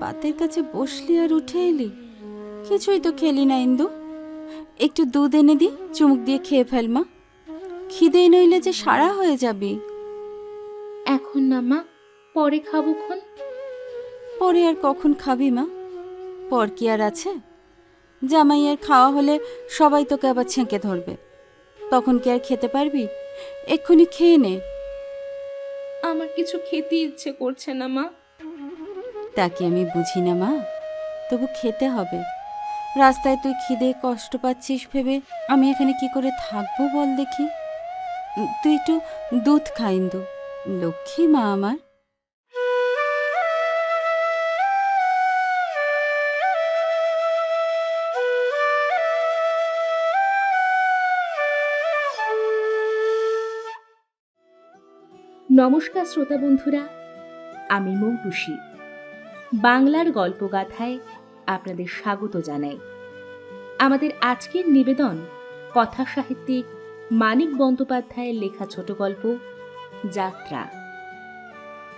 পাতের কাছে বসলি আর উঠে এলি, কিছুই তো খেলি না ইন্দু। একটু দুধ এনে দি, চুমুক দিয়ে খেয়ে ফেল মা, খিদেই নইলে যে সারা হয়ে যাবি। এখন না মা, পরে খাবো খন। পরে আর কখন খাবি মা? পর কি আর আছে? জামাইয়ের খাওয়া হলে সবাই তোকে আবার ছেঁকে ধরবে, তখন কি আর খেতে পারবি? এক্ষুনি খেয়ে নে। আমার কিছু খেতে ইচ্ছে করছে না মা। তা কি আমি বুঝি না মা? তবু খেতে হবে। রাস্তায় তুই খিদে কষ্ট পাচ্ছিস ভেবে আমি এখানে কি করে থাকবো বল দেখি? তুই একটু দুধ খা ইন্দু, লক্ষ্মী মা আমার। নমস্কার শ্রোতা বন্ধুরা, আমি মৌটুসী। বাংলার গল্পগাথায় আপনাদের স্বাগত জানাই। আমাদের আজকের নিবেদন কথা সাহিত্যিক মানিক বন্দ্যোপাধ্যায়ের লেখা ছোট গল্প যাত্রা।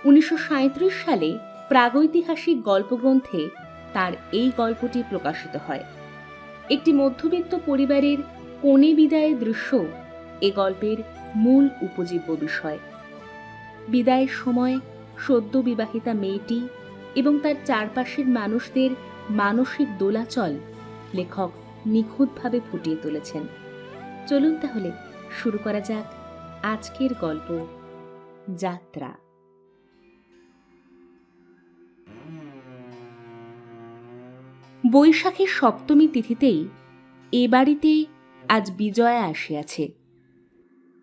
1937 সালে প্রাগৈতিহাসিক গল্পগ্রন্থে তার এই গল্পটি প্রকাশিত হয়। একটি মধ্যবিত্ত পরিবারের কনে বিদায়ের দৃশ্য এ গল্পের মূল উপজীব্য বিষয়। বিদায়ের সময় সদ্য বিবাহিতা মেয়েটি এবং তার চারপাশের মানুষদের মানসিক দোলাচল লেখক নিখুঁতভাবে ফুটিয়ে তুলেছেন। চলুন তাহলে শুরু করা যাক আজকের গল্প যাত্রা। বৈশাখের সপ্তমী তিথিতেই এ বাড়িতে আজ বিজয়া আসিয়াছে।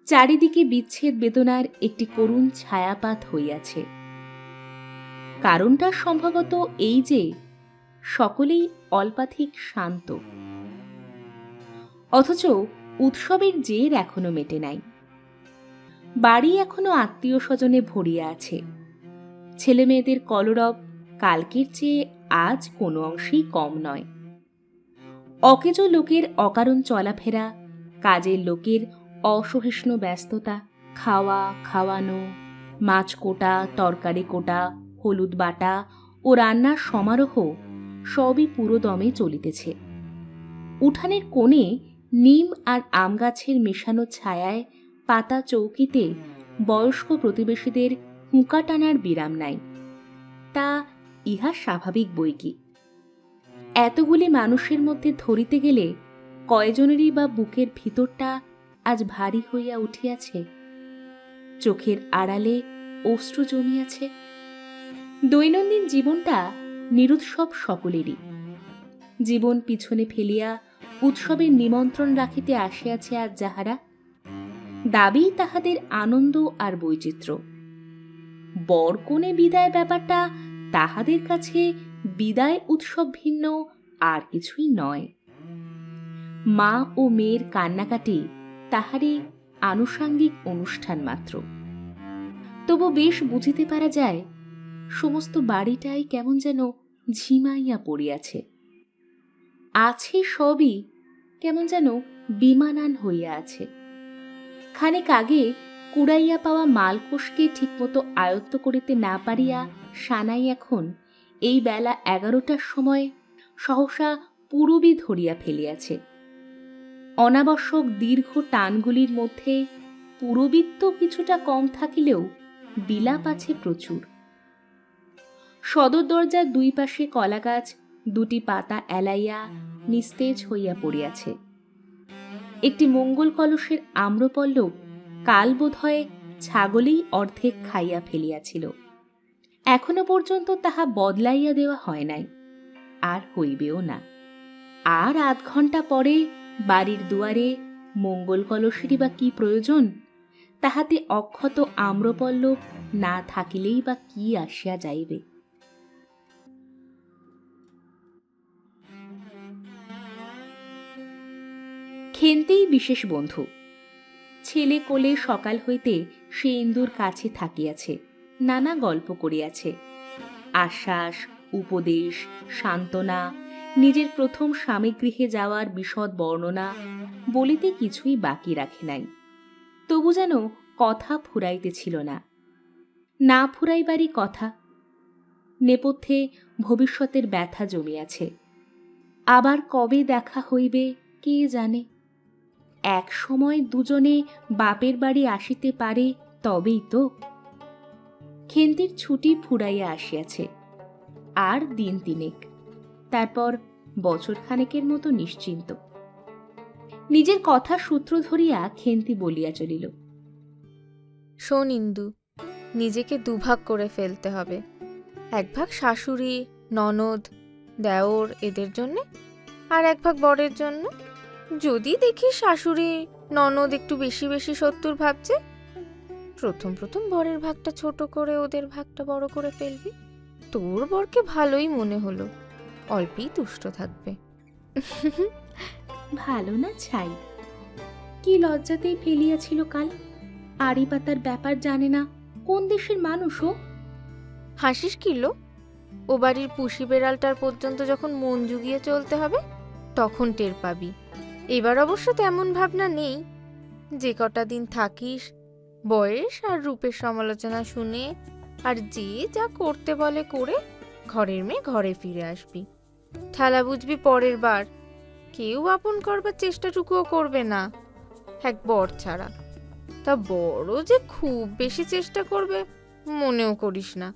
চারিদিকে বিচ্ছেদ বেদনার একটি করুণ ছায়াপাত হইয়াছে। কারণটা সম্ভবত এই যে সকলেই অল্পাধিক শান্ত, অথচ উৎসবের জের এখনো মেটে নাই। বাড়ি এখনো আত্মীয় স্বজনে ভরিয়া আছে। ছেলে মেয়েদের কলরব কালকের চেয়ে আজ কোনো অংশেই কম নয়। অকেজো লোকের অকারণ চলাফেরা, কাজের লোকের অসহিষ্ণু ব্যস্ততা, খাওয়া খাওয়ানো, মাছ কোটা, তরকারি কোটা, হলুদ বাটা ও রান্নার সমারোহ সবই পুরোদমে চলিতেছে। উঠানের কোণে নিম আর আম গাছের মেশানো ছায়ায় পাতা চৌকিতে বয়স্ক প্রতিবেশীদের হুঁকা টানার বিরাম নাই। তা ইহা স্বাভাবিক বৈকি। এতগুলি মানুষের মধ্যে ধরিতে গেলে কয়জনেরই বা বুকের ভিতরটা আজ ভারী হইয়া উঠিয়াছে, চোখের আড়ালে অশ্রু জমিয়াছে। দৈনন্দিন জীবনটা নিরুৎসব সকলেরই। জীবন পিছনে ফেলিয়া উৎসবের নিমন্ত্রণ রাখিতে আসিয়াছে আজ যাহারা, দাবি তাহাদের আনন্দ আর বৈচিত্র্য। বরকনে বিদায় ব্যাপারটা তাহাদের কাছে বিদায় উৎসব ভিন্ন আর কিছুই নয়। মা ও মেয়ের কান্নাকাটি তাহারই আনুষাঙ্গিক অনুষ্ঠান মাত্র। তবু বেশ বুঝিতে পারা যায় সমস্ত বাড়িটাই কেমন যেন ঝিমাইয়া পড়িয়াছে। আছে সবই, কেমন যেন বিমানান হইয়া আছে। খানিক আগে কুড়াইয়া পাওয়া মালকোষকে ঠিকমতো আয়ত্ত করিতে না পারিয়া সানাই এখন এই বেলা 11টার সময় সহসা পুরবি ধরিয়া ফেলিয়াছে। অনাবশ্যক দীর্ঘ টানগুলির মধ্যে পুরবিত্ব কিছুটা কম থাকিলেও বিলাপ আছে প্রচুর। সদর দরজার দুই পাশে কলাগাছ দুটি পাতা এলাইয়া নিস্তেজ হইয়া পড়িয়াছে। একটি মঙ্গল কলসের আম্রপল্লব কাল বোধহয় ছাগলেই অর্ধেক খাইয়া ফেলিয়াছিল। এখনো পর্যন্ত তাহা বদলাইয়া দেওয়া হয় নাই, আর হইবেও না। আর আধ ঘণ্টা পরে বাড়ির দুয়ারে মঙ্গল কলসেরই বা কি প্রয়োজন? তাহাতে অক্ষত আম্রপল্লব না থাকিলেই বা কি আসিয়া যাইবে? খেন্তেই বিশেষ বন্ধু। ছেলে কোলে সকাল হইতে সে ইন্দুর কাছে থাকিয়াছে, নানা গল্প করিয়াছে। আশ্বাস, উপদেশ, সান্ত্বনা, নিজের প্রথম স্বামীগৃহে যাওয়ার বিশদ বর্ণনা বলিতে কিছুই বাকি রাখে নাই। তবু যেন কথা ফুরাইতেছিল না। না ফুরাইবারই কথা। নেপথ্যে ভবিষ্যতের ব্যথা জমিয়াছে। আবার কবে দেখা হইবে কে জানে। এক সময় দুজনে বাপের বাড়ি আসিতে পারে, তবেই তো। খেন্তির ছুটি ফুরাইয়া আসিয়াছে, আর দিন তিনেক, তারপর বছর খানেকের মতো নিশ্চিন্ত। নিজের কথা সূত্র ধরিয়া খেন্তি বলিয়া চলিল, শোন ইন্দু, নিজেকে দুভাগ করে ফেলতে হবে। এক ভাগ শাশুড়ি, ননদ, দেওর এদের জন্যে, আর এক ভাগ বরের জন্য। যদি দেখি শাশুড়ি ননদ একটু বেশি বেশি সত্তর ভাবছে, প্রথম প্রথম বরের ভাগটা ছোট করে ওদের ভাগটা বড় করে ফেলবি। তোর বরকে ভালোই মনে হলো, অল্পই তুষ্ট থাকবে। ভালো না ছাই, কি লজ্জাতেই ফেলিয়াছিল কাল। আড়ি পাতার ব্যাপার জানে না, কোন দেশের মানুষ ও। হাসিস কিলো? ও বাড়ির পুষি বেড়ালটার পর্যন্ত যখন মন জুগিয়ে চলতে হবে, তখন টের পাবি। এবার অবশ্য তেমন ভাবনা নেই। যে কটা দিন থাকিস, বয়স আর রূপের সমালোচনা শুনে আর যে যা করতে বলে করে ঘরের মেয়ে ঘরে ফিরে আসবি। ঠেলা বুঝবি পরের বার কেউ আপন করবার চেষ্টাটুকুও করবে না, এক বর ছাড়া। তা বড় যে খুব বেশি চেষ্টা করবে মনেও করিস না।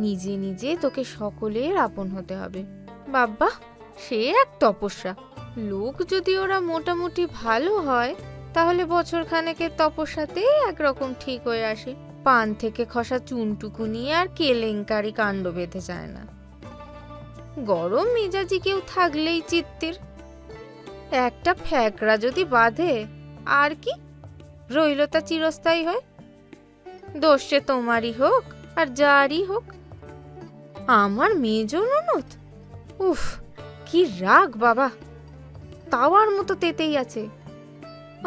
নিজে নিজে তোকে সকলের আপন হতে হবে। বাবা, সে এক তপস্যা। লোক যদি ওরা মোটামুটি ভালো হয়, তাহলে বছর খানেকের তপস্যাতে একরকম ঠিক হয়ে আসে। পান থেকে খসা চুনটুকু নিয়ে আর কেলেঙ্কারি কাণ্ড বেঁধে যায় না। গরম মেজাজি কেউ থাকলেই চিত্তের। একটা ফ্যাকড়া যদি বাঁধে, আর কি রইল তা চিরস্থায়ী হয়। দোষ সে তোমারই হোক আর যারই হোক। আমার মেজ ননদ, উফ কি রাগ বাবা, তাওয়ার মতো তেতেই আছে।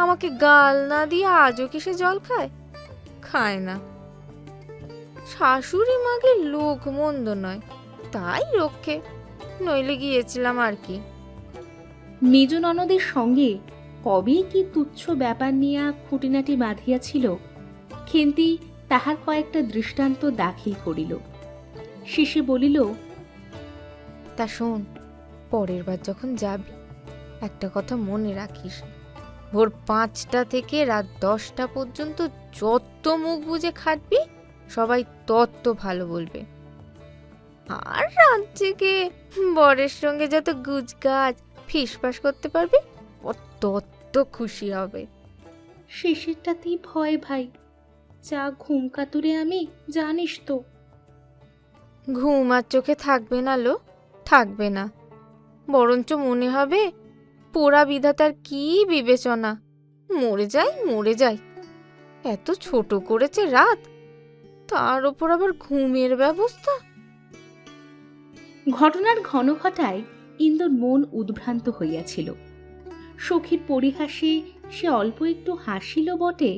আমাকে গাল না দিয়ে আজও কি সে জল খায়? খায় না। শাশুড়ি মাকে লোক মন্দ নয়, তাই রক্ষে, নইলে গিয়েছিলাম আর কি। মেজ ননদের সঙ্গে কবে কি তুচ্ছ ব্যাপার নিয়ে খুঁটিনাটি বাঁধিয়াছিল, খেন্তি তাহার কয়েকটা দৃষ্টান্ত দাখিল করিল। শেষে বলিল, তা শোন, পরের বার যখন যাবি একটা কথা মনে রাখিস, ভোর 5টা থেকে রাত 10টা পর্যন্ত যত মুখ বুজে খাটবি, সবাই তত ভালো বলবে। আর রাত জেগে বরের সঙ্গে যত গুজগাজ ফিসফাস করতে পারবি, ও তত খুশি হবে। শেষেরটাতেই ভয় ভাই, যা ঘুম কাতুরে আমি, জানিস তো। ঘুম আর চোখে থাকবে না লো, থাকবে না। বরঞ্চ মনে হবে পোড়া বিধাতার কি বিবেচনা, মরে যাই মরে যাই। এত ছোট করেছে রাত, তার ওপর আবার ঘুমের ব্যবস্থা। ঘটনার ঘন ঘটায় ইন্দুর মন উদ্ভ্রান্ত হইয়াছিল। সখীর পরিহাসে সে অল্প একটু হাসিল বটে,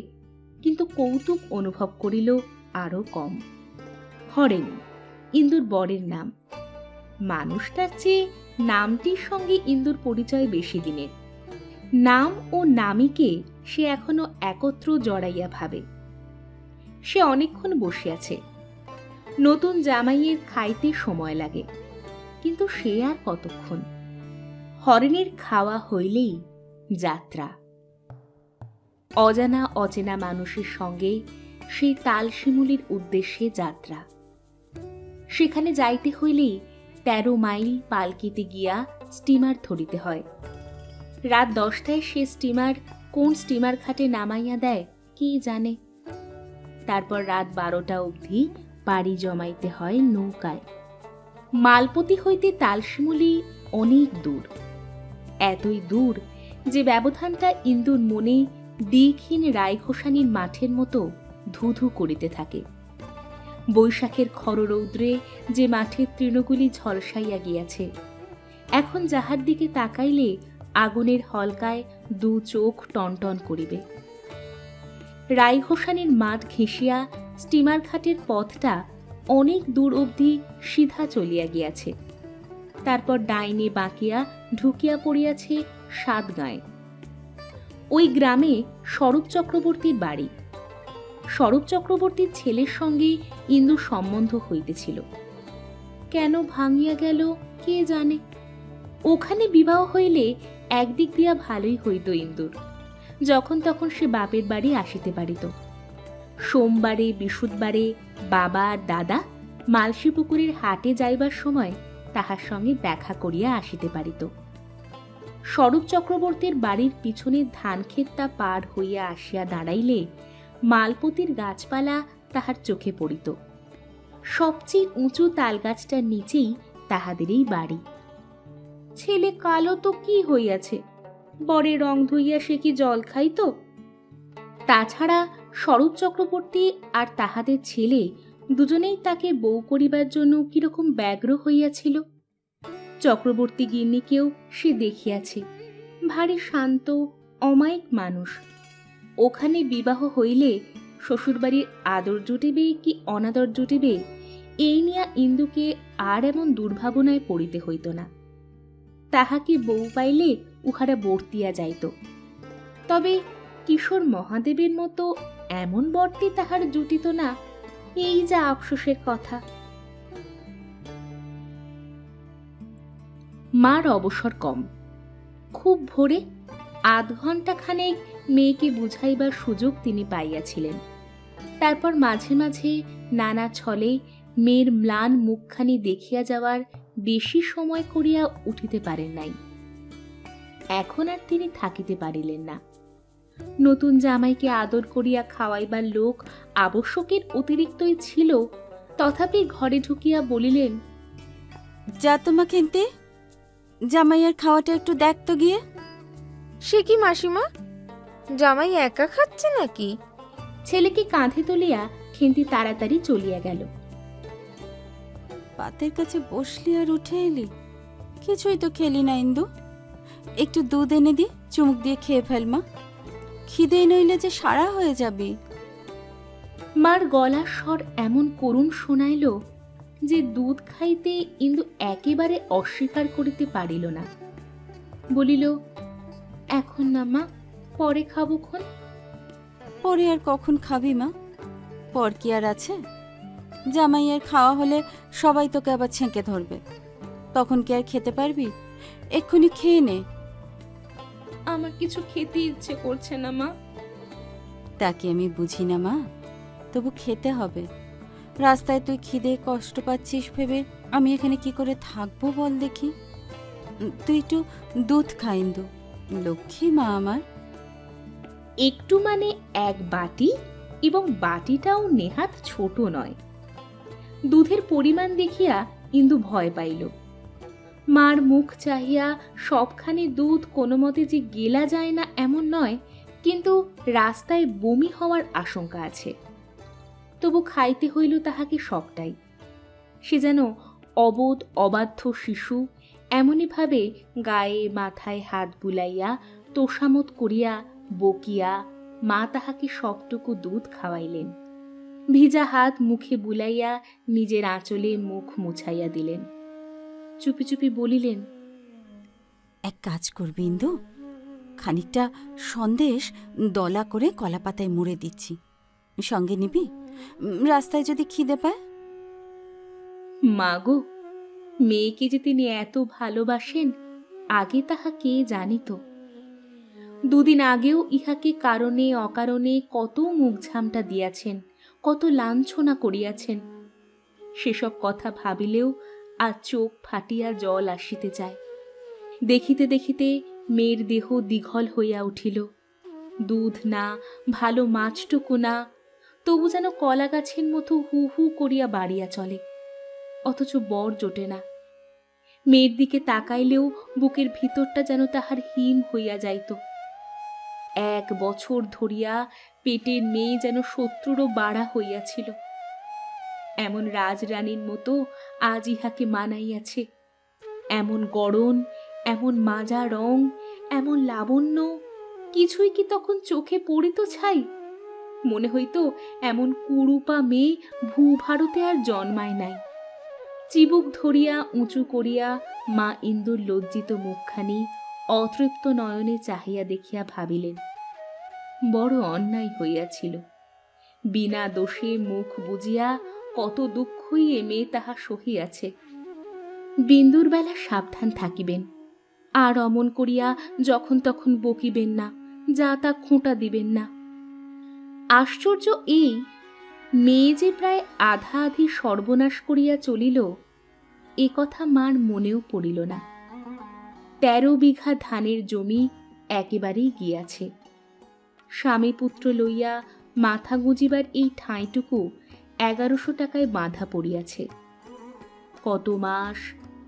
কিন্তু কৌতুক অনুভব করিল আরো কম। হরেন ইন্দুর বরের নাম। মানুষটার চেয়ে নামটির সঙ্গে ইন্দুর পরিচয় বেশি দিনের। নাম ও নামীকে সে এখনো একত্র জড়াইয়া ভাবে। সে অনেকক্ষণ বসিয়াছে। নতুন জামাইয়ের খাইতে সময় লাগে, কিন্তু সে আর কতক্ষণ। হরেনের খাওয়া হইলেই যাত্রা। অজানা অচেনা মানুষের সঙ্গে সেই তালশিমুলির উদ্দেশ্যে যাত্রা। সেখানে যাইতে হইলেই 13 মাইল পালকিতে গিয়া স্টিমার ধরিতে হয়। রাত 10টায় সে স্টিমার কোন স্টিমার ঘাটে নামাইয়া দেয় কে জানে। তারপর রাত 12টা অবধি পাড়ি জমাইতে হয় নৌকায়। মালপতি হইতে তালশিমুলি অনেক দূর, এতই দূর যে ব্যবধানটা ইন্দুর মনে দিকহীন রায়ঘোষানির মাঠের মতো ধুধু করিতে থাকে। বৈশাখের খররৌদ্রে যে মাঠের তৃণগুলি ঝলসাইয়া গিয়াছে, এখন যাহার দিকে তাকাইলে আগুনের হলকায় দু চোখ টনটন করিবে। রায়ঘোষানির মাঠ ঘেঁষিয়া স্টিমার ঘাটের পথটা অনেক দূর অবধি সিধা চলিয়া গিয়াছে। তারপর ডাইনে বাঁকিয়া ঢুকিয়া পড়িয়াছে 7 গাঁয়ে। ওই গ্রামে স্বরূপ চক্রবর্তীর বাড়ি। স্বরূপ চক্রবর্তীর ছেলের সঙ্গে ইন্দুর সম্বন্ধ হইতেছিল। কেন ভাঙিয়া গেল কে জানে। ওখানে বিবাহ হইলে একদিক দিয়া ভালোই হইত ইন্দুর, যখন তখন সে বাপের বাড়ি আসিতে পারিত। সোমবারে বৃহস্পতিবারে বাবা আর দাদা মালসীপুকুরের হাটে যাইবার সময় তাহার সঙ্গে দেখা করিয়া আসিতে পারিত। স্বরূপ চক্রবর্তীর বাড়ির পিছনের ধানক্ষেতটা পার হইয়া আসিয়া দাঁড়াইলে মালপতির গাছপালা তাহার চোখে পড়িত। সবচেয়ে উঁচু তালগাছটার নিচেই তাহাদেরই বাড়ি। ছেলে কালো তো কি হইয়াছে, বরে রং ধুইয়া সে কি জল খাইত? তাছাড়া স্বরূপ চক্রবর্তী আর তাহাদের ছেলে দুজনেই তাকে বউ করিবার জন্য কিরকম ব্যগ্র হইয়াছিল। চক্রবর্তী গিন্নিকেও সে দেখিয়াছে, ভারী শান্ত অমায়িক মানুষ। ওখানে বিবাহ হইলে শ্বশুরবাড়ির আদর জুটিবে কি অনাদর জুটিবে এই নিয়া ইন্দুকে আর এমন দুর্ভাবনায় পড়িতে হইত না। তাহাকে বউ পাইলে উহারা বর্তিয়া যাইত। তবে কিশোর মহাদেবের মতো এমন বর্তি তাহার জুটিত না, এই যা আফসোসের কথা। মার অবসর কম। খুব ভোরে আধ ঘণ্টা খানেক মেয়েকে বুঝাইবার সুযোগ তিনি পাইয়াছিলেন। তারপর মাঝে মাঝে নানা ছলে মেয়ের ম্লান মুখখানি দেখিয়া যাওয়ার বেশি সময় করিয়া উঠিতে পারেন নাই। এখন আর তিনি থাকিতে পারিলেন না। নতুন জামাইকে আদর করিয়া খাওয়াইবার লোক আবশ্যকের অতিরিক্তই ছিল, তথাপি ঘরে ঢুকিয়া বলিলেন, যা তোমা খেনতে, জামাইয়ের খাওয়াটা একটু দেখ তো গিয়ে। সে কি মাসিমা, জামাই একা খাচ্ছে নাকি? ছেলেকে কাঁধে তুলিয়া খেন্তি তাড়াতাড়ি চলিয়া গেল। পাতের কাছে বসলি আর উঠে এলি, কিছুই তো খেলি না ইন্দু। একটু দুধ এনে দি, চুমুক দিয়ে খেয়ে ফেল মা, খিদে নইলে যে সারা হয়ে যাবি। মার গলার স্বর এমন করুণ শোনাইল যে দুধ খাইতে ইন্দু একেবারে অস্বীকার করিতে পারিল না। বলিল, এখন না মা, পরে খাবো খন। পরে আর কখন খাবি মা? পর কি আর আছে? জামাইয়ের খাওয়া হলে সবাই তোকে আবার ছেঁকে ধরবে, তখন কি আর খেতে পারবি? এক্ষুনি খেয়ে নে। আমার কিছু খেতে ইচ্ছে করছে না মা। তা কি আমি বুঝি না মা? তবু খেতে হবে। রাস্তায় তুই খিদে কষ্ট পাচ্ছিস ভেবে আমি এখানে কি করে থাকবো বল দেখি। তুই একটু দুধ খা ইন্দু, লক্ষ্মী মা আমার। একটু মানে এক বাটি, এবং বাটিটাও নেহাত ছোট নয়। দুধের পরিমাণ দেখিয়া ইন্দু ভয় পাইল। মার মুখ চাহিয়া সবখানে দুধ কোনো মতে যে গেলা যায় না এমন নয়, কিন্তু রাস্তায় বমি হওয়ার আশঙ্কা আছে। তবু খাইতে হইল তাহাকে সবটাই। সে যেন অবোধ অবাধ্য শিশু, এমনিভাবে গায়ে মাথায় হাত বুলাইয়া তোষামত করিয়া বকিয়া মা তাহাকে সবটুকু দুধ খাওয়াইলেন। ভিজা হাত মুখে বুলাইয়া নিজের আঁচলে মুখ মুছাইয়া দিলেন। চুপি চুপি বলিলেন, এক কাজ করবি ইন্দু, খানিকটা সন্দেশ দলা করে কলা পাতায় মুড়ে দিচ্ছি, সঙ্গে নিবি? রাস্তায় যদি খিদে পায়। মা গো, মেয়েকে যে তিনি এত ভালোবাসেন আগে তাহা কে জানিত। দুদিন আগেও ইহাকে কারণে অকারণে কত মুখ ঝামটা দিয়াছেন, কত লাঞ্ছনা করিয়াছেন। সেসব কথা ভাবিলেও আর চোখ ফাটিয়া জল আসিতে চায়। দেখিতে দেখিতে মেয়ের দেহ দীঘল হইয়া উঠিল। দুধ না, ভালো মাছটুকু না, তবু যেন কলা গাছের মতো হু হু করিয়া বাড়িয়া চলে, অথচ বর জোটে না। মেয়ের দিকে তাকাইলেও বুকের ভিতরটা যেন তাহার হিম হইয়া যাইত। 1 বছর ধরিয়া পেটের মেয়ে যেন শত্রুরও বাড়া হইয়াছিল। এমন রাজরানীর মতো আজ ইহাকে মানাইয়াছে। এমন গড়ন, এমন মাজা রং, এমন লাবণ্য, কিছুই কি তখন চোখে পড়িত ছাই? মনে হইত এমন কুরূপা মেয়ে ভূভারতে আর জন্মায় নাই। চিবুক ধরিয়া উঁচু করিয়া মা ইন্দুর লজ্জিত মুখখানি অতৃপ্ত নয়নে চাহিয়া দেখিয়া ভাবিলেন, বড় অন্যায় হইয়াছিল। বিনা দোষে মুখ বুজিয়া কত দুঃখই এ মেয়ে তাহা সহিয়াছে। বিন্দুর বেলা সাবধান থাকিবেন, আর অমন করিয়া যখন তখন বকিবেন না, যা তা খোঁটা দিবেন না। আশ্চর্য এই, মেয়ে যে প্রায় আধা আধি সর্বনাশ করিয়া চলিল, এ কথা মার মনেও পড়িল না। ১৩ বিঘা ধানের জমি একেবারেই গিয়াছে। স্বামী পুত্র লইয়া মাথা গুঁজিবার এই ঠাঁইটুকু ১১০০ টাকায় বাঁধা পড়িয়াছে। কত মাস,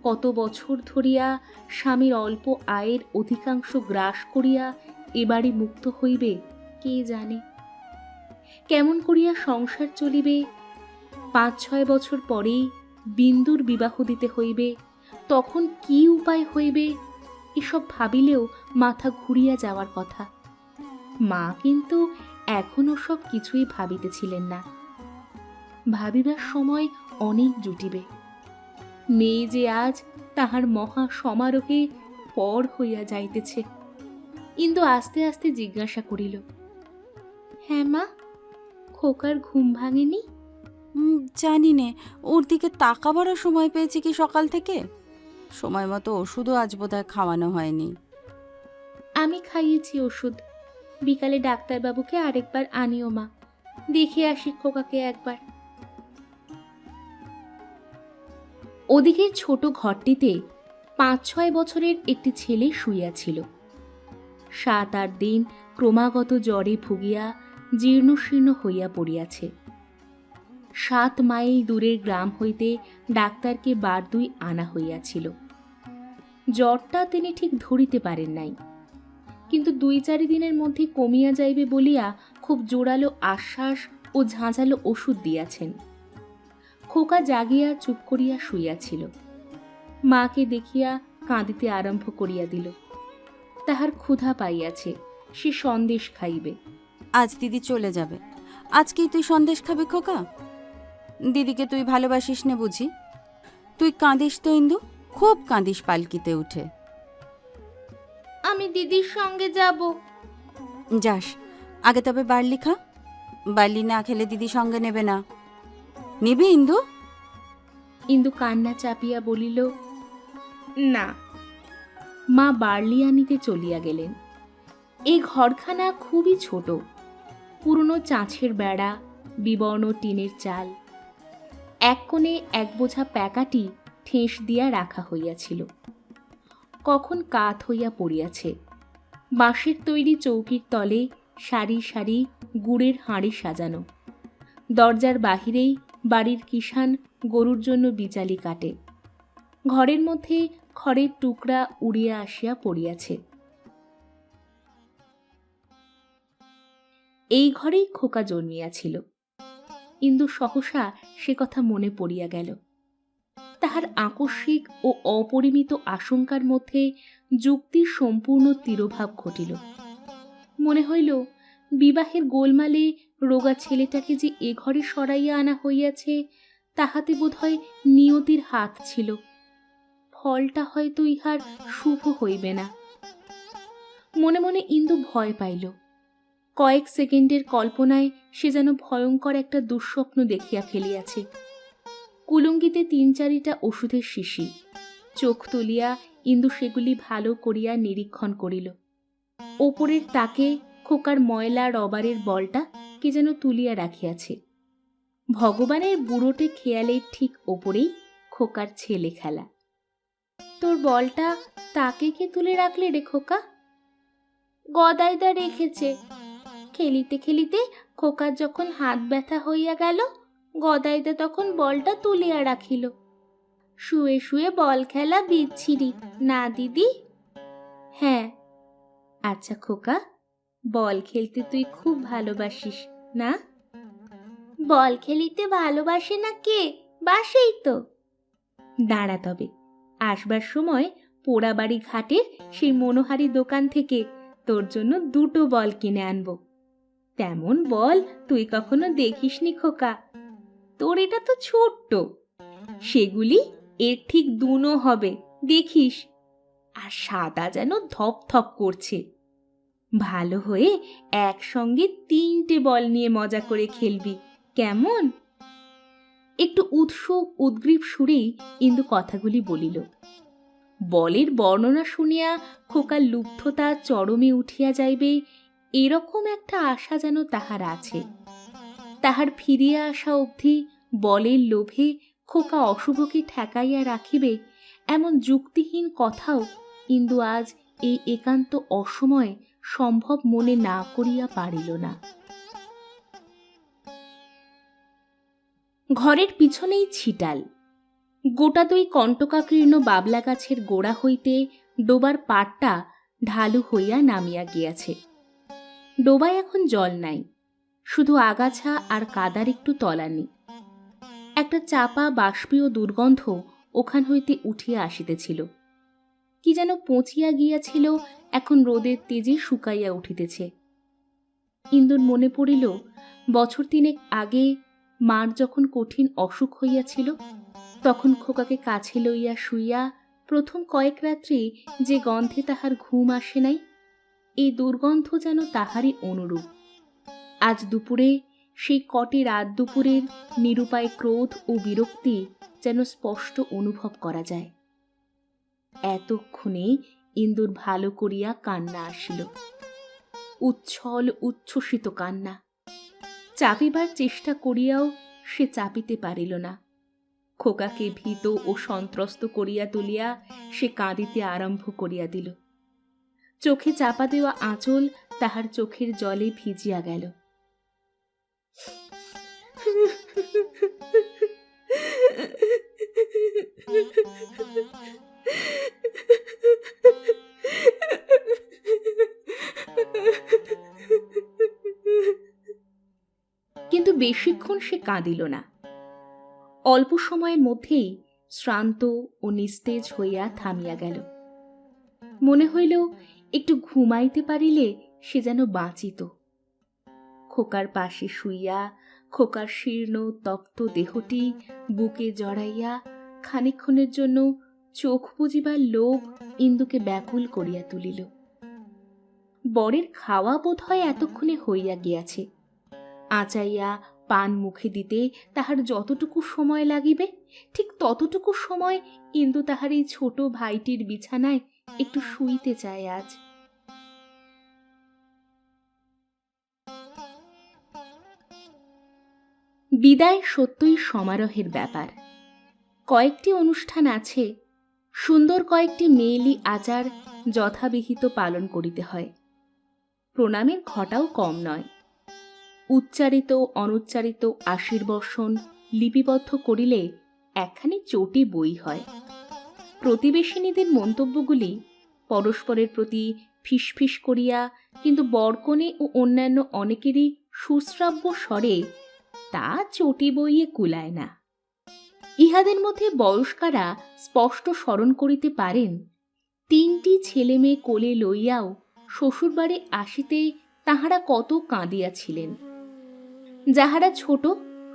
কত বছর ধরিয়া স্বামীর অল্প আয়ের অধিকাংশ গ্রাস করিয়া এবারে মুক্ত হইবে কে জানে। কেমন করিয়া সংসার চলিবে, ৫-৬ বছর পরেই বিন্দুর বিবাহ দিতে হইবে, তখন কি উপায় হইবে, এসব ভাবিলেও মাথা ঘুরিয়া যাওয়ার কথা। মা কিন্তু এখনো সব কিছুই ভাবিতেছিলেন না। ভাবিবার সময় অনেক জুটিবে। মেয়ে যে আজ তাহার মহা সমারোহে পর হইয়া যাইতেছে। ইন্দু আস্তে আস্তে জিজ্ঞাসা করিল, হ্যাঁ মা, খোকার ঘুম ভাঙেনি? জানি নে, ওর দিকে তাকাবারও সময় পেয়েছি কি সকাল থেকে? সময় মতো ওষুধও আজ বোধহয় খাওয়ানো হয়নি। আমি খাইয়েছি ওষুধ। বিকালে ডাক্তারবাবুকে আরেকবার আনিও মা, দেখে আসি খোকাকে একবার। ওদিকের ছোট ঘরটিতে ৫-৬ বছরের একটি ছেলে শুইয়াছিল। ৭-৮ দিন ক্রমাগত জ্বরে ভুগিয়া জীর্ণশীর্ণ হইয়া পড়িয়াছে। ৭ মাইল দূরের গ্রাম হইতে ডাক্তারকে বার দুই আনা হইয়াছিল। জ্বরটা তিনি ঠিক ধরিতে পারেন নাই, কিন্তু ২-৪ দিনের মধ্যে কমিয়া যাইবে বলিয়া খুব জোরালো আশ্বাস ও ঝাঁঝালো ওষুধ দিয়াছেন। খোকা জাগিয়া চুপ করিয়া শুইয়াছিল। মাকে দেখিয়া কাঁদিতে আরম্ভ করিয়া দিল। তাহার ক্ষুধা পাইয়াছে, সে সন্দেশ খাইবে। আজ দিদি চলে যাবে, আজকেই তুই সন্দেশ খাবি খোকা? দিদিকে তুই ভালোবাসিস নে বুঝি? তুই কাঁদিস তো ইন্দু, খুব কাঁদিস পালকিতে উঠে। আমি দিদির সঙ্গে যাব। যাস, আগে তবে বার্লি খা। বার্লি না খেলে দিদি সঙ্গে নেবে না। নিবি ইন্দু? ইন্দু কান্না চাপিয়া বলিল, না। মা বার্লি আনিতে চলিয়া গেলেন। এই ঘরখানা খুবই ছোট, পুরনো চাঁছের বেড়া, বিবর্ণ টিনের চাল। এক কোণে এক বোঝা প্যাকাটি ঠেস দিয়া রাখা হইয়াছিল। কখন কাত হইয়া পড়িয়াছে। বাঁশের তৈরি চৌকির তলে সারি সারি গুড়ের হাঁড়ি সাজানো। দরজার বাহিরেই বাড়ির কিষান গরুর জন্য বিচালি কাটে। ঘরের মধ্যে খড়ের টুকরা উড়িয়া আসিয়া পড়িয়াছে। এই ঘরেই খোকা জন্মিয়াছিল। ইন্দু সহসা সে কথা মনে পড়িয়া গেল। তাহার আকস্মিক ও অপরিমিত আশঙ্কার মধ্যে যুক্তির সম্পূর্ণ তিরোভাব ঘটিল। মনে হইল, বিবাহের গোলমালে রোগা ছেলেটাকে যে এ ঘরে সরাইয়া আনা হইয়াছে, তাহাতে বোধহয় নিয়তির হাত ছিল। ফলটা হয়তো ইহার শুভ হইবে না। মনে মনে ইন্দু ভয় পাইল। কয়েক সেকেন্ডের কল্পনায় সে যেন ভয়ঙ্কর একটা দুঃস্বপ্ন দেখিয়া ফেলিয়াছে। কুলুঙ্গিতে ৩-৪টা ওষুধের শিশি। চোখ তুলিয়া ইন্দু সেগুলি ভালো করিয়া নিরীক্ষণ করিল। ওপরের তাকে খোকার ময়লা রবারের বলটা কে যেন তুলিয়া রাখিয়াছে। ভগবানের বুড়োটে খেয়ালের ঠিক ওপরেই খোকার ছেলে খেলা। তোর বলটা তাকে কে তুলে রাখলে রে খোকা? গদাইদা রেখেছে। খেলিতে খেলিতে খোকার যখন হাত ব্যথা হইয়া গেল, গদাইদা তখন বলটা তুলিয়া রাখিল। শুয়ে শুয়ে বল খেলা বিচ্ছিরি না দিদি? হ্যাঁ। আচ্ছা খোকা, বল খেলতে তুই খুব ভালোবাসিস না? বল খেলিতে ভালোবাসে না কে? বাসেই তো। দাঁড়া তবে, আসবার সময় পোড়াবাড়ি ঘাটের সেই মনোহারি দোকান থেকে তোর জন্য 2টো বল কিনে আনবো। তেমন বল তুই কখনো দেখিসনি খোকা। তোর এটা তো ছোট্ট, সেগুলি এর ঠিক 2 হবে, দেখিস। আর সাদা যেন ধপ ধপ করছে। ভালো হয়ে একসঙ্গে 3টে বল নিয়ে মজা করে খেলবি, কেমন? একটু উৎসুক উদ্গ্রীব সুরেই ইন্দু কথাগুলি বলিল। বলের বর্ণনা শুনিয়া খোকার লুব্ধতা চরমে উঠিয়া যাইবে এরকম একটা আশা যেন তাহার আছে। তাহার ফিরিয়া আসা অবধি বলের লোভে খোকা অশুভকে ঠেকাইয়া রাখিবে এমন যুক্তিহীন কথাও ইন্দু আজ এই একান্ত অসময়ে সম্ভব মনে না করিয়া পারিল না। ঘরের পিছনেই ছিটাল। গোটা দুই কণ্টকাকীর্ণ বাবলা গাছের গোড়া হইতে ডোবার পাড়টা ঢালু হইয়া নামিয়া গিয়াছে। ডোবায় এখন জল নাই, শুধু আগাছা আর কাদার একটু তলানি। একটা চাপা বাষ্পীয় দুর্গন্ধ ওখান হইতে উঠিয়া আসিতেছিল। কি যেন পচিয়া গিয়াছিল, এখন রোদের তেজে শুকাইয়া উঠিতেছে। ইন্দুর মনে পড়িল বছর 3 আগে মার যখন কঠিন অসুখ হইয়াছিল, তখন খোকাকে কাছে লইয়া শুইয়া প্রথম কয়েক রাত্রি যে গন্ধে তাহার ঘুম আসে নাই, এই দুর্গন্ধ যেন তাহারই অনুরূপ। আজ দুপুরে সেই কটি রাত দুপুরের নিরুপায় ক্রোধ ও বিরক্তি যেন স্পষ্ট অনুভব করা যায়। এতক্ষণে ইন্দুর ভালো করিয়া কান্না আসিল, উচ্ছল উচ্ছ্বসিত কান্না। চাপিবার চেষ্টা করিয়াও সে চাপিতে পারিল না। খোকাকে ভীত ও সন্ত্রস্ত করিয়া তুলিয়া সে কাঁদিতে আরম্ভ করিয়া দিল। চোখে চাপা দেওয়া আঁচল তাহার চোখের জলে ভিজিয়া গেল। কিন্তু বেশিক্ষণ সে কাঁদিল না। অল্প সময়ের মধ্যেই শ্রান্ত ও নিস্তেজ হইয়া থামিয়া গেল। মনে হইল একটু ঘুমাইতে পারিলে সে যেন বাঁচিত। খোকার পাশে শুইয়া খোকার শীর্ণ তপ্ত দেহটি বুকে জড়াইয়া খানিকক্ষণের জন্য চোখ বুজিবার লোভ ইন্দুকে ব্যাকুল করিয়া তুলিল। বরের খাওয়া বোধ হয় এতক্ষণে হইয়া গিয়াছে। আঁচাইয়া পান মুখে দিতে তাহার যতটুকু সময় লাগিবে, ঠিক ততটুকু সময় ইন্দু তাহার এই ছোট ভাইটির বিছানায় একটু শুইতে চায় আজ। বিদায় সত্যই সমারোহের ব্যাপার। কয়েকটি অনুষ্ঠান আছে, সুন্দর কয়েকটি মেয়েলি আচার যথাবিহিত পালন করিতে হয়। প্রণামের ঘটাও কম নয়। উচ্চারিত অনুচ্চারিত আশীর্বর্ষণ লিপিবদ্ধ করিলে একখানি চটি বই হয়। প্রতিবেশিনীদের মন্তব্যগুলি পরস্পরের প্রতি ফিসফিস করিয়া কিন্তু বরকনে ও অন্যান্য অনেকেরই সুশ্রাব্য স্বরে তা চটি বইয়ে কুলায় না। ইহাদের মধ্যে বয়স্কারা স্পষ্ট স্মরণ করিতে পারেন 3টি ছেলে মেয়ে কোলে লইয়াও শ্বশুরবাড়ি আসিতে তাহারা কত কাঁদিয়াছিলেন। যাহারা ছোট,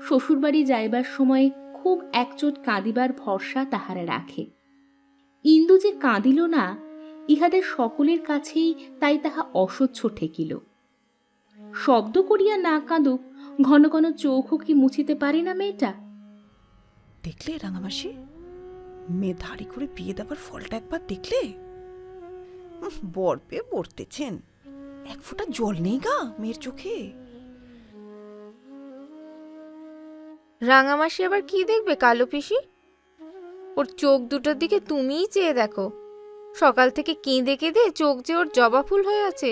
শ্বশুরবাড়ি যাইবার সময় খুব একচোট কাঁদিবার ভরসা তাহারা রাখে। ইন্দু যে কাঁদিল না, ইহাদের সকলের কাছেই তাই তাহা অসহ্য ঠেকিল। শব্দ করিয়া না কাঁদুক, ঘন ঘন চোখও কি মুছিতে পারে না মেয়েটা? দেখলে রাঙামাসি, মেয়ে ধাড়ি করে বিয়ে দেবার ফলটা একবার দেখলে? বর পেয়ে পড়তেছেন, এক ফোঁটা জল নেই গা মেয়ের চোখে। রাঙামাসি আবার কি দেখবে কালো পিসি? ওর চোখ দুটোর দিকে তুমিই চেয়ে দেখো। সকাল থেকে কেঁদে কেঁদে চোখ যে ওর জবা ফুল হয়ে আছে,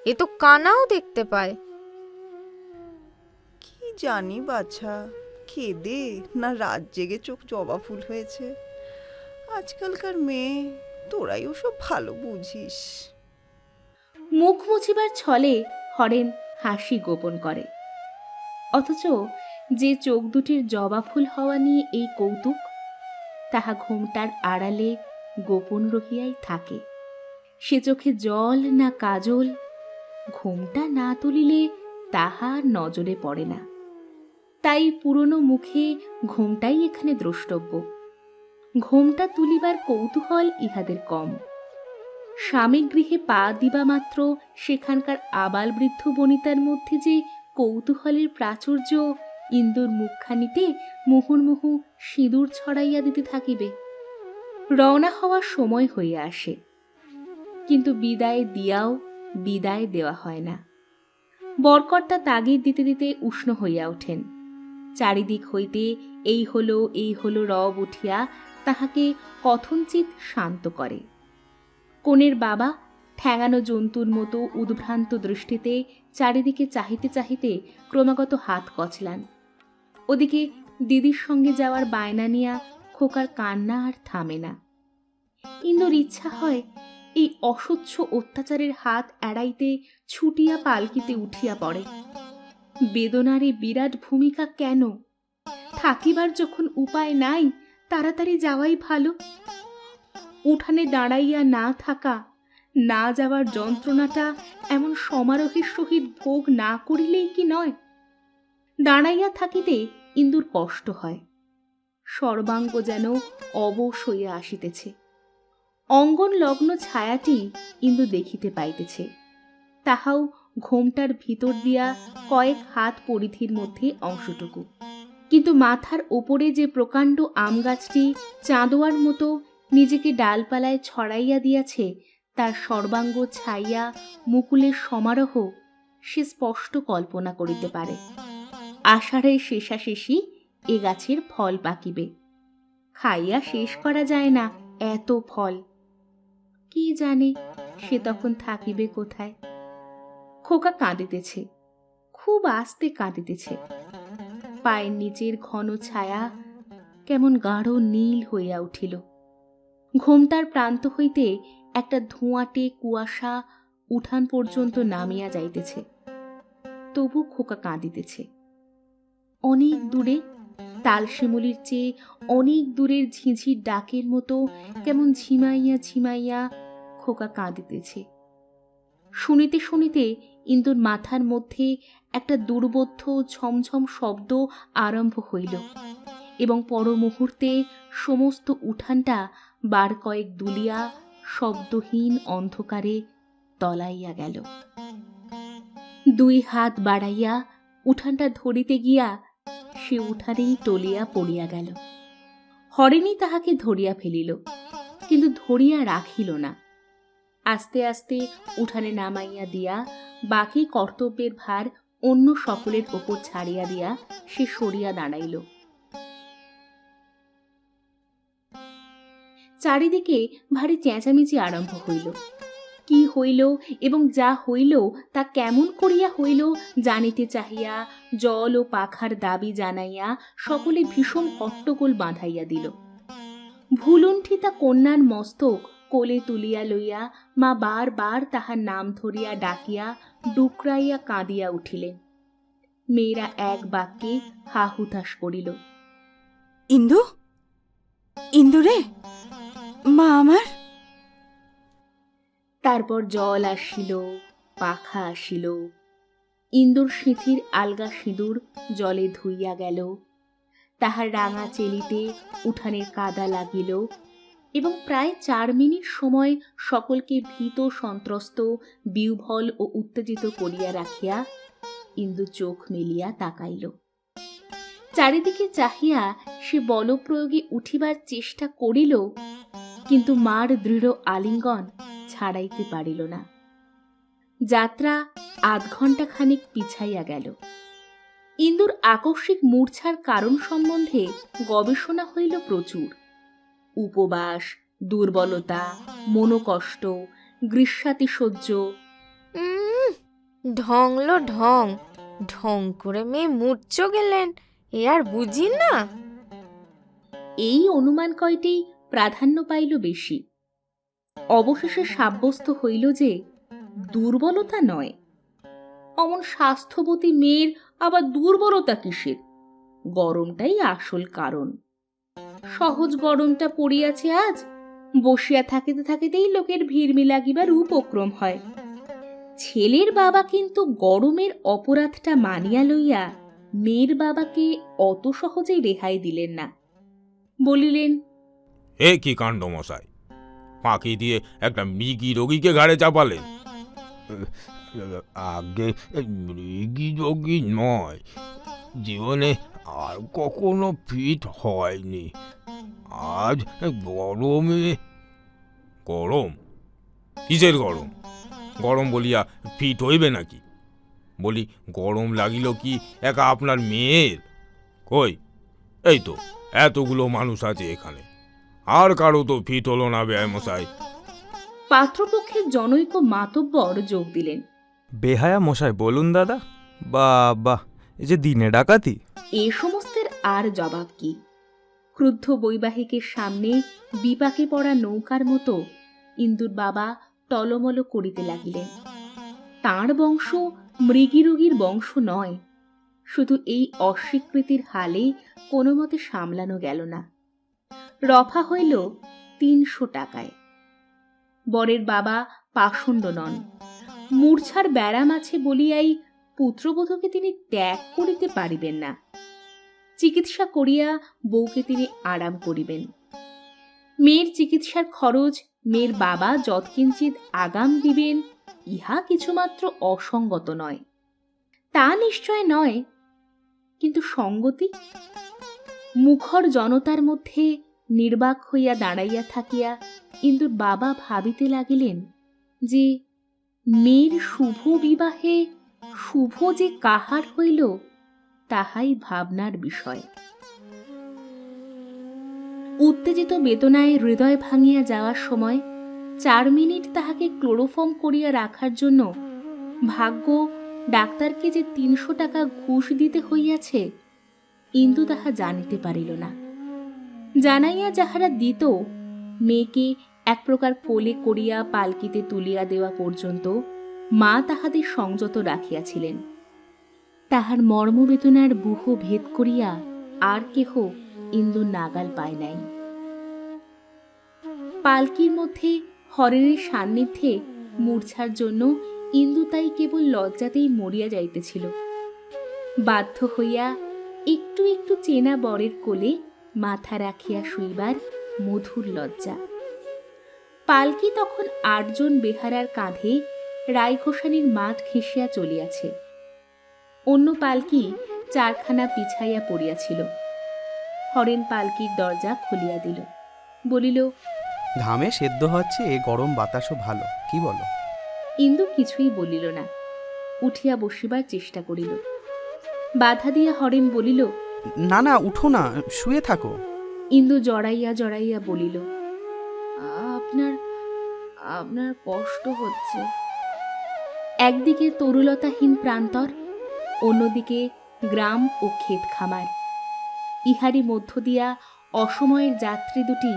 এ তো কানাও দেখতে পায়। কি জানি বাছা, কেঁদে না রাত জেগে চোখ জবা ফুল হয়েছে। আজকালকার মেয়ে, তোরাই ওসব ভালো বুঝিস। মুখ মুছিবার ছলে হরেন হাসি গোপন করে। অথচ যে চোখ দুটির জবা ফুল হওয়া নিয়ে এই কৌতুক, তাহা ঘোমটার আড়ালে গোপন রহিয়াই থাকে। সে চোখে জল না কাজল, ঘোমটা না তুলিলে তাহা নজরে পড়ে না। তাই পুরনো মুখে ঘোমটাই এখানে দ্রষ্টব্য। ঘোমটা তুলিবার কৌতূহল ইহাদের কম। স্বামী গৃহে পা দিবা মাত্র সেখানকার আবাল বৃদ্ধ বনিতার মধ্যে যে কৌতূহলের প্রাচুর্য, ইন্দুর মুখখানিতে মুহুর্মুহু সিঁদুর ছড়াইয়া দিতে থাকিবে। রওনা হওয়ার সময় হইয়া আসে, কিন্তু বিদায় দিয়াও বিদায় দেওয়া হয় না। বরকর্তা তাগিদ দিতে দিতে উষ্ণ হইয়া ওঠেন। চারিদিক হইতে এই হলো রব উঠিয়া তাহাকে কথঞ্চিত শান্ত করে। কনের বাবা ঠ্যাঙানো জন্তুর মতো উদ্ভ্রান্ত দৃষ্টিতে চারিদিকে চাহিতে চাহিতে ক্রমাগত হাত কচলান। ওদিকে দিদির সঙ্গে যাওয়ার বায়না নিয়া খোকার কান্না আর থামে না। ইন্দুর ইচ্ছা হয় এই অসহ্য অত্যাচারের হাত এড়াইতে ছুটিয়া পালকিতে উঠিয়া পড়ে। বেদনার এই বিরাট ভূমিকা কেন? থাকিবার যখন উপায় নাই, তাড়াতাড়ি যাওয়াই ভালো। উঠানে দাঁড়াইয়া না থাকা, না যাওয়ার যন্ত্রণাটা এমন সমারোহের সহিত ভোগ না করিলেই কি নয়? দাঁড়াইয়া থাকিতে ইন্দুর কষ্ট হয়। সর্বাঙ্গ যেন অবশ হইয়া আসিতেছে। অঙ্গন লগ্ন ছায়াটি ইন্দু দেখিতে পাইতেছে, তাহাও ঘোমটার ভিতর দিয়া কয়েক হাত পরিধির মধ্যে অংশটুকু। কিন্তু মাথার ওপরে যে প্রকাণ্ড আম গাছটি চাঁদোয়ার মতো নিজেকে ডালপালায় ছড়াইয়া দিয়াছে, তার সর্বাঙ্গ ছাইয়া মুকুলের সমারোহ সে স্পষ্ট কল্পনা করিতে পারে। আষাঢ়ের শেষাশেষি এ গাছের ফল পাকিবে। খাইয়া শেষ করা যায় না এত ফল। কি জানে সে তখন থাকিবে কোথায়? খোকা কাঁদিতেছে, খুব আস্তে কাঁদিতেছে। পায়ের নিচের ঘন ছায়া কেমন গাঢ় নীল হইয়া উঠিল। ঘোমটার প্রান্ত হইতে একটা ধোঁয়াটে কুয়াশা উঠান পর্যন্ত নামিয়া যাইতেছে। তবু খোকা কাঁদিতেছে। অনেক দূরে তালশিমুলির চেয়ে অনেক দূরের ঝিঝির ডাকের মতো কেমন ঝিমাইয়া ঝিমাইয়া খোকা কাঁদিতেছে। শুনিতে শুনিতে ইন্দুর মাথার মধ্যে একটা দুর্বোধ্য ঝমঝম শব্দ আরম্ভ হইল এবং পর মুহূর্তে সমস্ত উঠানটা বার কয়েক দুলিয়া শব্দহীন অন্ধকারে তলাইয়া গেল। দুই হাত বাড়াইয়া উঠানটা ধরিতে গিয়া সে উঠানেই টলিয়া পড়িয়া গেল। হরেনি তাহাকে ধরিয়া ফেলিল, কিন্তু ধরিয়া রাখিল না। আস্তে আস্তে উঠানে নামাইয়া দিয়া বাকি কর্তব্যের ভার অন্য সকলের ওপর ছাড়িয়া দিয়া সে সরিয়া দাঁড়াইল। চারিদিকে ভারী চেঁচামেচি আরম্ভ হইল। কি হইল এবং যা হইল তা কেমন করিয়া হইল জানিতে চাহিয়া জল ও পাখার দাবি জানাইয়া সকলে ভীষণ হট্টগোল বাঁধাইয়া দিল। ভুলুণ্ঠিতা কন্যার মস্তক কোলে তুলিয়া লইয়া মা বার বার তাহার নাম ধরিয়া ডাকিয়া ডুকরাইয়া কাঁদিয়া উঠিলেন। মেয়েরা এক বাক্যে হা হুতাশ করিল। ইন্দু, ইন্দু রে, মা আমার। তারপর জল আসিল, পাখা আসিল। ইন্দুর সিঁথির আলগা সিঁদুর জলে ধুইয়া গেল। তাহার রাঙা চেলিতে উঠানের কাদা লাগিল এবং প্রায় 4 মিনিট সময় সকলকে ভীত সন্ত্রস্ত, বিহ্বল ও উত্তেজিত করিয়া রাখিয়া ইন্দু চোখ মেলিয়া তাকাইল। চারিদিকে চাহিয়া সে বলপ্রয়োগে উঠিবার চেষ্টা করিল, কিন্তু মার দৃঢ় আলিঙ্গন ছাড়াইতে পারিল না। যাত্রা আধ ঘণ্টা খানিক পিছাইয়া গেল। ইন্দুর আকস্মিক মূর্ছার কারণ সম্বন্ধে গবেষণা হইল প্রচুর। উপবাস, দুর্বলতা, মনোকষ্ট, গ্রীষ্মাতিশয্য। ঢংলো ঢং, ঢং করে মেয়ে মূর্ছ গেলেন, এ আর বুঝি না। এই অনুমান কয়টি প্রাধান্য পাইল বেশি। অবশেষে সাব্যস্ত হইল যে দুর্বলতা নয়। অমন স্বাস্থ্যবতী মেয়ের আবার দুর্বলতা কিসের? গরমটাই আসল কারণ। সহজ গরমটা পড়িয়াছে আজ, বসিয়া থাকিতে থাকিতেই লোকের ভিড়মি লাগিবার উপক্রম হয়। ছেলের বাবা কিন্তু গরমের অপরাধটা মানিয়া লইয়া মেয়ের বাবাকে অত সহজেই রেহাই দিলেন না। বলিলেন, এ কি কাণ্ড মশাই, ফাঁকি দিয়ে একটা মৃগী রোগীকে ঘাড়ে চাপালেন। আগে মৃগী যোগী নয়, জীবনে আর কখনো ফিট হয়নি। আজ গরমে। গরম? কিসের গরম? গরম বলিয়া ফিট হইবে নাকি? বলি, গরম লাগিল কি একা আপনার মেয়ের? কই, এই তো এতগুলো মানুষ আছে এখানে, আর কারো তো ফিট হলো না বেয়ামশাই। পাত্রপক্ষের জনৈক মাতব্বর যোগ দিলেন। বেহায়া মশাই বলুন দাদা। বাহ, এই যে দিনে ডাকাতি। এ সমস্তের আর জবাব কি? ক্রুদ্ধ বৈবাহিকের সামনে বিপাকে পড়া নৌকার মতো ইন্দুর বাবা টলমল করিতে লাগিলেন। তাঁর বংশ মৃগীরোগীর বংশ নয়, শুধু এই অস্বীকৃতির হালে কোনো মতে সামলানো গেল না। রফা হইল ৩০০ টাকায়। বরের বাবা পাষণ্ড নন, মূর্ছার ব্যারাম আছে বলিয়াই পুত্রবধূকে তিনি ত্যাগ করিতে পারিবেন না। চিকিৎসা করিয়া বউকে তিনি আরাম করিবেন। মেয়ের চিকিৎসার খরচ মেয়ের বাবা যৎকিঞ্চিৎ আগাম দিবেন, ইহা কিছুমাত্র অসঙ্গত নয়। তা নিশ্চয় নয়, কিন্তু সঙ্গতি? মুখর জনতার মধ্যে নির্বাক হইয়া দাঁড়াইয়া থাকিয়া ইন্দুর বাবা ভাবিতে লাগিলেন যে মেয়ের শুভ বিবাহে শুভ যে কাহার হইল তাহাই ভাবনার বিষয়। উত্তেজিত বেদনায় হৃদয় ভাঙিয়া যাওয়ার সময় 4 মিনিট তাহাকে ক্লোরোফর্ম করিয়া রাখার জন্য ভাগ্য ডাক্তারকে যে ৩০০ টাকা ঘুষ দিতে হইয়াছে, ইন্দু তাহা জানিতে পারিল না। জানাইয়া যাহারা দিত, মেয়েকে এক প্রকার কোলে করিয়া পালকিতে তুলিয়া দেওয়া পর্যন্ত মা তাহাদের সংযত রাখিয়াছিলেন। তাহার মর্মবেদনার বুহ ভেদ করিয়া আর কেহ ইন্দুর নাগাল পায় নাই। পালকির মধ্যে হরেনের সান্নিধ্যে মূর্ছার জন্য ইন্দু তাই কেবল লজ্জাতেই মরিয়া যাইতেছিল। বাধ্য হইয়া একটু একটু চেনা বরের কোলে মাথা রাখিয়া শুইবার মধুর লজ্জা। পালকি তখন 8 জন বেহারার কাঁধে রায়ঘোষানির মাঠ ঘেঁষিয়া চলিয়াছে। অন্য পালকি 4খানা পিছাইয়া পড়িয়াছিল। হরেন পালকির দরজা খুলিয়া দিল, বলিল, ঘামে সেদ্ধ হচ্ছে, এ গরম বাতাসও ভালো, কি বলো? ইন্দু কিছুই বলিল না, উঠিয়া বসিবার চেষ্টা করিল। বাধা দিয়া হরেন বলিল, না না, উঠো না, শুয়ে থাকো। ইন্দু জড়াইয়া জড়াইয়া বলিল, আপনার আপনার কষ্ট হচ্ছে। একদিকে তরুলতাহীন প্রান্তর, অন্যদিকে গ্রাম ও ক্ষেত খামার। ইহারি মধ্য দিয়া অসময়ের যাত্রী দুটি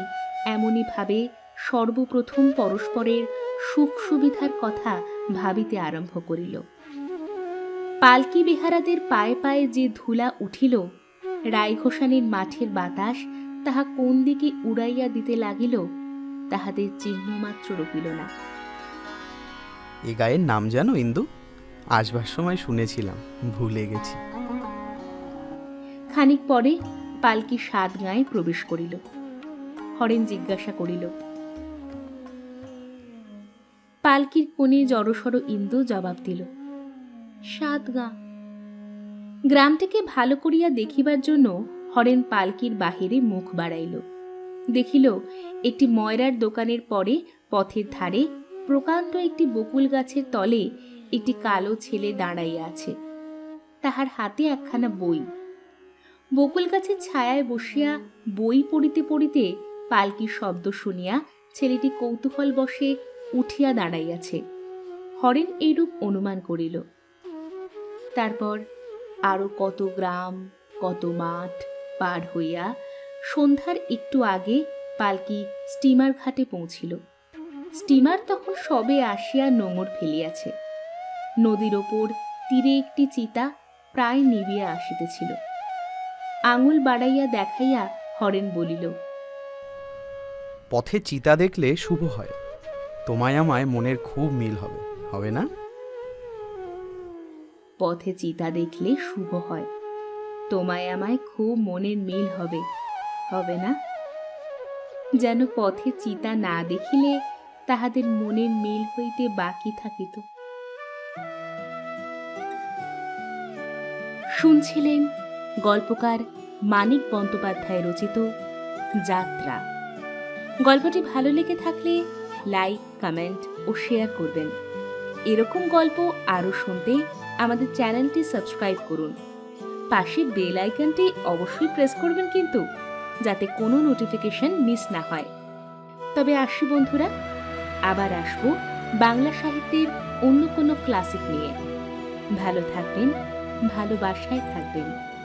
এমনি ভাবে সর্বপ্রথম পরস্পরের সুখ সুবিধার কথা ভাবিতে আরম্ভ করিল। পালকি বেহারাদের পায়ে পায়ে যে ধুলা উঠিল, রায়ঘোষানির মাঠের বাতাস তাহা কোন দিকে উড়াইয়া দিতে লাগিল, তাহাদের চিহ্ন মাত্র রহিল না। এ গায়ের নাম জানো ইন্দু? আসবার সময় শুনেছিলাম, ভুলে গেছি। খানিক পরে পালকি 7 গাঁয়ে প্রবেশ করিল। হরেন জিজ্ঞাসা করিল। পালকির কোণে জড়সড় ইন্দু জবাব দিল, 7 গাঁ। গ্রামটিকে ভালো করিয়া দেখিবার জন্য হরেন পালকির বাহিরে মুখ বাড়াইল। দেখিল একটি ময়রার দোকানের পরে পথের ধারে প্রকাণ্ড একটি বকুল গাছের তলে একটি কালো ছেলে দাঁড়াইয়া আছে। তাহার হাতে একখানা বই। বকুল গাছের ছায়ায় বসিয়া বই পড়িতে পড়িতে পালকির শব্দ শুনিয়া ছেলেটি কৌতূহল বশে উঠিয়া দাঁড়াইয়াছে। হরেন এইরূপ অনুমান করিল। তারপর আরো কত গ্রাম, কত মাঠ পার হইয়া সন্ধ্যার একটু আগে পালকি স্টিমার ঘাটে পৌঁছিল। স্টিমার তখন সবে আসিয়া নোঙর ফেলিয়াছে। নদীর ওপর তীরে একটি চিতা প্রায় নিবিয়া আসিতেছিল। আঙুল বাড়াইয়া দেখাইয়া হরেন বলিল, পথে চিতা দেখলে শুভ হয়, তোমায় আমায় মনের খুব মিল হবে, হবে না? পথে চিতা দেখলে শুভ হয়, তোমায় আমায় খুব মনের মিল হবে, হবে না? যেন পথে চিতা না দেখিলে তাহাদের মনের মিল হইতে বাকি থাকিত। শুনছিলেন গল্পকার মানিক বন্দ্যোপাধ্যায় রচিত যাত্রা। গল্পটি ভালো লেগে থাকলে লাইক, কমেন্ট ও শেয়ার করবেন। এরকম গল্প আরও শুনতে আমাদের চ্যানেলটি সাবস্ক্রাইব করুন। পাশে বেল আইকনটি অবশ্যই প্রেস করবেন কিন্তু, যাতে কোনো নোটিফিকেশন মিস না হয়। তবে আসি বন্ধুরা, আবার আসবো বাংলা সাহিত্যের অন্য কোনো ক্লাসিক নিয়ে। ভালো থাকবেন, ভালোবাসায় থাকবেন।